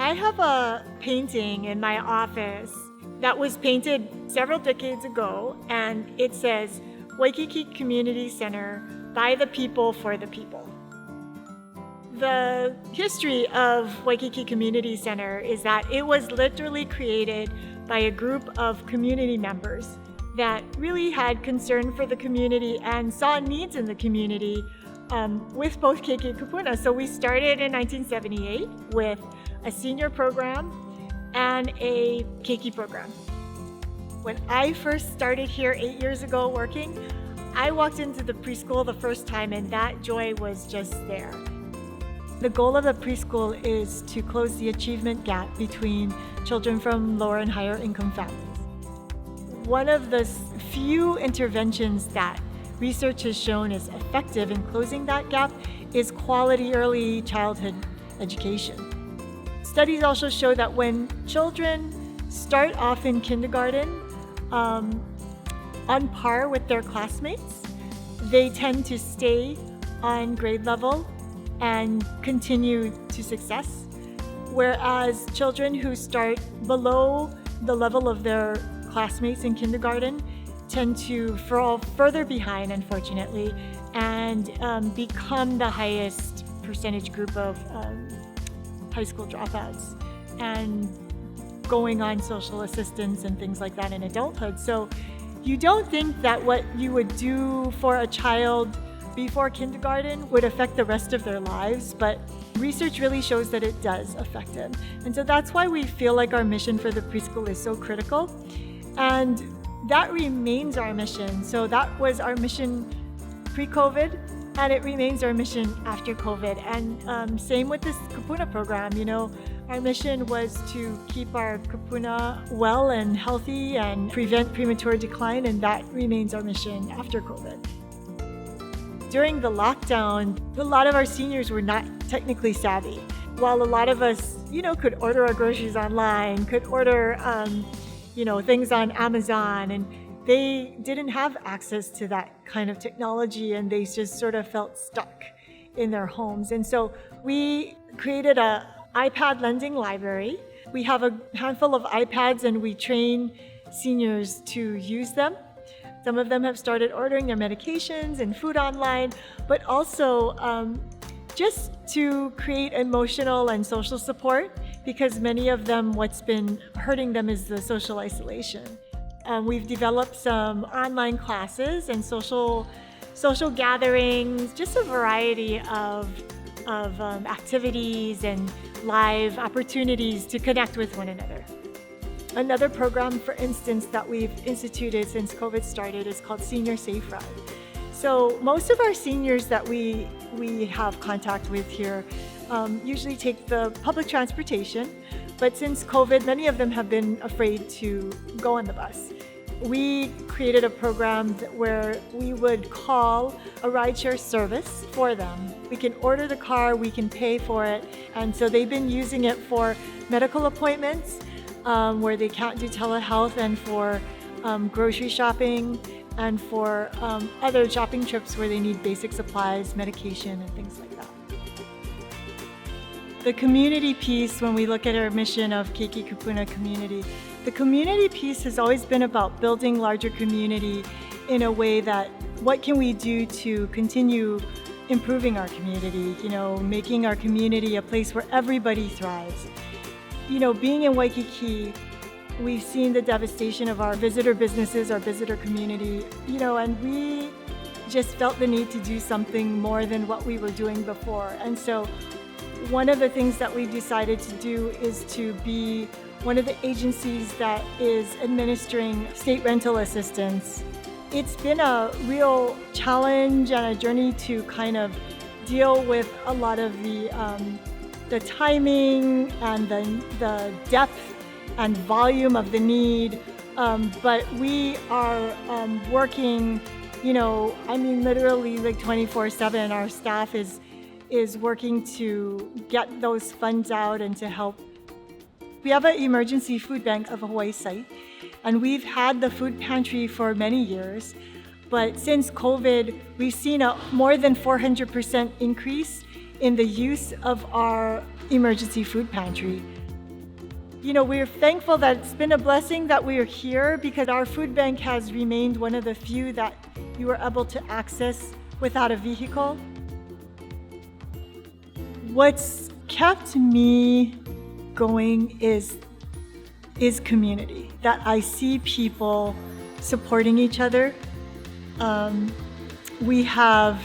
I have a painting in my office that was painted several decades ago, and it says, Waikiki Community Center, by the people, for the people. The history of Waikiki Community Center is that it was literally created by a group of community members that really had concern for the community and saw needs in the community with both Keiki Kupuna. So we started in 1978 with a senior program and a Keiki program. When I first started here 8 years ago working, I walked into the preschool the first time and that joy was just there. The goal of the preschool is to close the achievement gap between children from lower and higher income families. One of the few interventions that research has shown is effective in closing that gap is quality early childhood education. Studies also show that when children start off in kindergarten on par with their classmates, they tend to stay on grade level and continue to success. Whereas children who start below the level of their classmates in kindergarten tend to fall further behind, unfortunately, and become the highest percentage group of high school dropouts and going on social assistance and things like that in adulthood. So you don't think that what you would do for a child before kindergarten would affect the rest of their lives, but research really shows that it does affect them. And so that's why we feel like our mission for the preschool is so critical. And that remains our mission. So that was our mission pre-COVID, and it remains our mission after COVID. And same with this Kupuna program. You know, our mission was to keep our Kupuna well and healthy and prevent premature decline, and that remains our mission after COVID. During the lockdown, a lot of our seniors were not technically savvy. While a lot of us, could order our groceries online, could order, things on Amazon, and they didn't have access to that kind of technology, and they just sort of felt stuck in their homes. And so we created an iPad lending library. We have a handful of iPads, and we train seniors to use them. Some of them have started ordering their medications and food online, but also just to create emotional and social support, because many of them, what's been hurting them is the social isolation. We've developed some online classes and social gatherings, just a variety of activities and live opportunities to connect with one another. Another program, for instance, that we've instituted since COVID started is called Senior Safe Ride. So most of our seniors that we have contact with here usually take the public transportation, but since COVID, many of them have been afraid to go on the bus. We created a program where we would call a rideshare service for them. We can order the car, we can pay for it, and so they've been using it for medical appointments, where they can't do telehealth, and for grocery shopping, and for other shopping trips where they need basic supplies, medication, and things like that. The community piece, when we look at our mission of Keiki Kupuna community, the community piece has always been about building larger community in a way that what can we do to continue improving our community, making our community a place where everybody thrives. Being in Waikiki, we've seen the devastation of our visitor businesses, our visitor community, and we just felt the need to do something more than what we were doing before. And so one of the things that we decided to do is to be one of the agencies that is administering state rental assistance. It's been a real challenge and a journey to kind of deal with a lot of the timing and the depth and volume of the need, but we are working, literally like 24/7. Our staff is working to get those funds out and to help. We have an emergency food bank of a Hawaii site, and we've had the food pantry for many years, but since COVID, we've seen a more than 400% increase in the use of our emergency food pantry. we're thankful that it's been a blessing that we are here, because our food bank has remained one of the few that you were able to access without a vehicle. What's kept me going is community, that I see people supporting each other. We have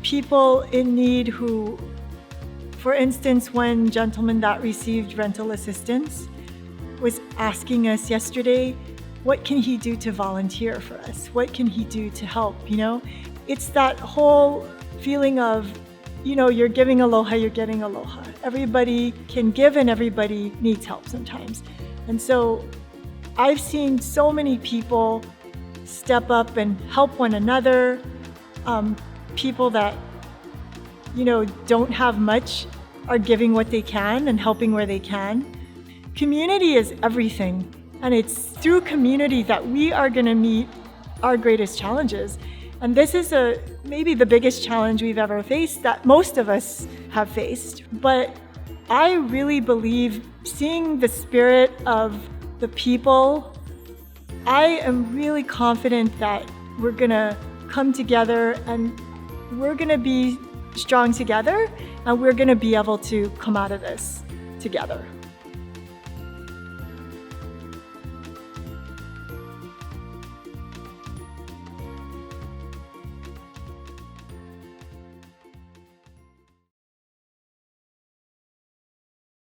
people in need who, for instance, one gentleman that received rental assistance was asking us yesterday, what can he do to volunteer for us? What can he do to help, It's that whole feeling of, you're giving aloha, you're getting aloha. Everybody can give and everybody needs help sometimes. And so I've seen so many people step up and help one another. People that, don't have much are giving what they can and helping where they can. Community is everything. And it's through community that we are going to meet our greatest challenges. And this is maybe the biggest challenge we've ever faced, that most of us have faced. But I really believe, seeing the spirit of the people, I am really confident that we're going to come together and we're going to be strong together, and we're going to be able to come out of this together.